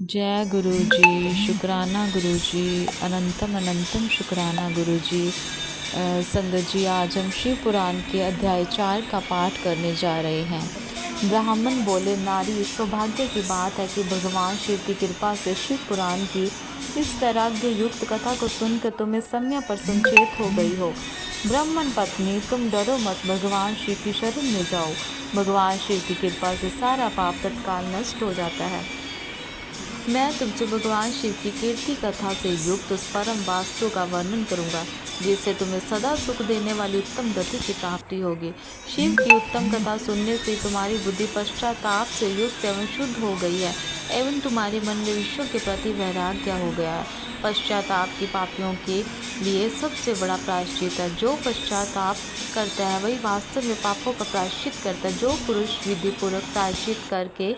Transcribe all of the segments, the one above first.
जय गुरु जी, शुक्राना गुरु जी, अनंतम अनंतम शुक्राना गुरु जी। संगत जी, आज हम शिव पुराण के अध्याय 4 का पाठ करने जा रहे हैं। ब्राह्मण बोले, नारी, सौभाग्य की बात है कि भगवान शिव की कृपा से शिव पुराण की इस वैराग्य युक्त कथा को सुनकर तुम्हें समय पर संचेत हो गई हो। ब्राह्मण पत्नी, तुम डरो मत, भगवान शिव की शरण में जाओ। भगवान शिव की कृपा से सारा पाप तत्काल नष्ट हो जाता है। मैं तुमसे भगवान शिव की कीर्ति कथा से युक्त उस परम वास्तु का वर्णन करूंगा, जिससे तुम्हें सदा सुख देने वाली उत्तम गति की प्राप्ति होगी। शिव की उत्तम कथा सुनने से तुम्हारी बुद्धि पश्चाताप से युक्त एवं शुद्ध हो गई है, एवं तुम्हारे मन में विश्व के प्रति वैराग्य हो गया है। पश्चाताप की पापियों के लिए सबसे बड़ा प्रायश्चित है। जो पश्चाताप करता है वही वास्तव में पापों का प्रायश्चित करता है। जो पुरुष विधि पूर्वक प्रायश्चित करके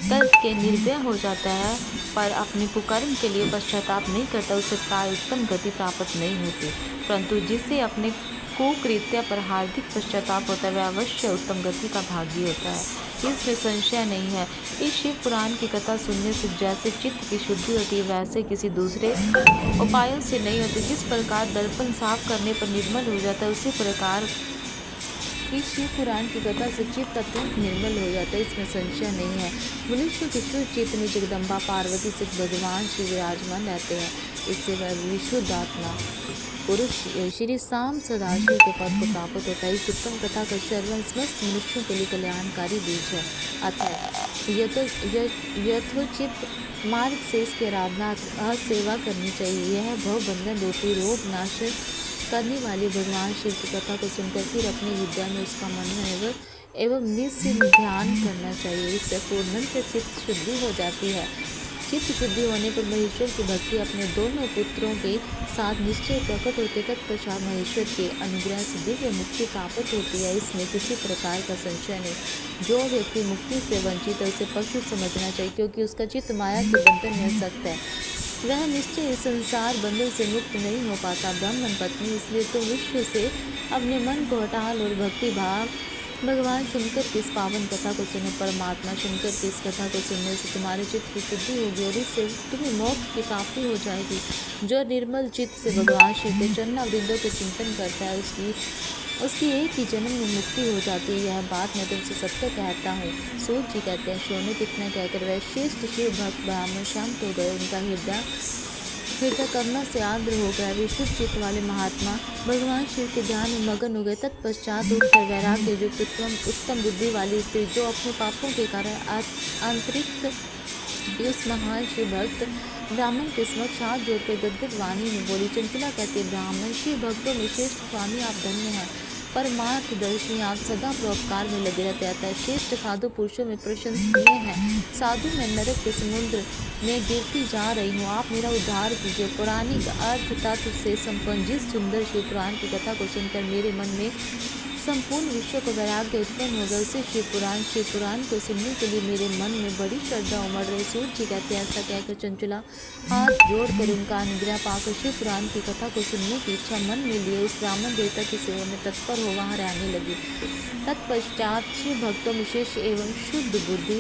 निर्भय हो जाता है पर अपने कुकर्म के लिए पश्चाताप नहीं करता, उसे प्राय उत्तम गति प्राप्त नहीं होती। परंतु जिसे अपने कुकृत्य पर हार्दिक पश्चाताप होता है वह अवश्य उत्तम गति का भागी होता है, इसमें संशय नहीं है। इस शिव पुराण की कथा सुनने से जैसे चित्त की शुद्धि होती है वैसे किसी दूसरे उपायों से नहीं होती। जिस प्रकार दर्पण साफ करने पर निर्मल हो जाता है, उसी प्रकार इस शिव पुराण की कथा से चित्त अत्यंत निर्मल हो जाता है, इसमें संशय नहीं है। मनुष्य के शुद्ध चित्त में जगदम्बा पार्वती से भगवान शिव विराजमान रहते हैं। इससे वह विशुद्ध आत्मा पुरुष श्री शाम सदाशिव के पद को प्राप्त होता है। इस उत्तम कथा का श्रवण समस्त मनुष्यों के लिए कल्याणकारी बीज है। अतः यथोचित मार्ग से इसकी आराधना सेवा करनी चाहिए। यह भवबंधन रूपी रोग नाशक करने वाली भगवान शिव की कथा को सुनकर फिर अपनी विद्या में उसका मन एवं निश्चित ध्यान करना चाहिए। इससे पूर्णतः चित्त शुद्धि हो जाती है। चित्त शुद्धि होने पर महेश्वर की भक्ति अपने दोनों पुत्रों के साथ निश्चय प्रकट होते। तत्पश्चात महेश्वर के अनुग्रह से दिव्य मुक्ति प्राप्त होती है, इसमें किसी प्रकार का संशय नहीं। जो व्यक्ति मुक्ति से वंचित है उसे पशु समझना चाहिए, क्योंकि उसका चित्त माया के बंधन में सख्त है। वह निश्चय इस संसार बंधन से मुक्त नहीं हो पाता। ब्राह्मण पत्नी, इसलिए तुम विश्व से अपने मन को हटा लो और भक्ति भाव भगवान शंकर की इस पावन कथा को सुनो। परमात्मा शंकर की इस कथा को सुनने से तुम्हारे चित्त की शुद्धि होगी और इससे तुम्हें मोक्ष की प्राप्ति हो जाएगी। जो निर्मल चित्त से भगवान शिव के चरणावृंदों के चिंतन करता है उसकी एक ही जन्म में मुक्ति हो जाती है। यह बात मैं तुमसे सत्य कहता हूँ। सूत जी कहते हैं, शोणित इतना कहकर वह श्रेष्ठ शिव भक्त ब्राह्मण शांत हो गए। उनका हृदय करुणा से आर्द्र हो गया। विशुद्ध चित्त वाले महात्मा भगवान शिव के ध्यान में मगन हो गए। तत्पश्चात उठकर वैराग्य युक्त उत्तम बुद्धि वाली स्त्री, जो अपने पापों के कारण आंतरिक उस महान शिव भक्त ब्राह्मण के समक्ष हाथ जोड़कर गदगद वाणी में बोली। चंचला कहती है, ब्राह्मण शिव भक्तों में श्रेष्ठ स्वामी आप धन्य हैं। परमार्थदर्शी आप सदा परोपकार में लगे रहते हैं। श्रेष्ठ साधु पुरुषों में प्रशंसनीय हैं। साधु मैं नरक के समुद्र में गिरती जा रही हूँ, आप मेरा उद्धार कीजिए। पौराणिक अर्थ तत्व से संपन्न जिस सुंदर शिव पुराण की कथा को सुनकर मेरे मन में संपूर्ण विश्व को वैराग्य उत्पन्न होगा, उसे शिव पुराण को सुनने के लिए मेरे मन में बड़ी श्रद्धा उमड़ रही। सूर्य जी कहते हैं, ऐसा कहकर चंचला हाथ जोड़कर उनका अनुग्रह पाकर शिव पुराण की कथा को सुनने की इच्छा मन में लिए उस ब्राह्मण देवता की सेवा में तत्पर हो वहाँ रहने लगी। तत्पश्चात शिव भक्तों में शेष एवं शुद्ध बुद्धि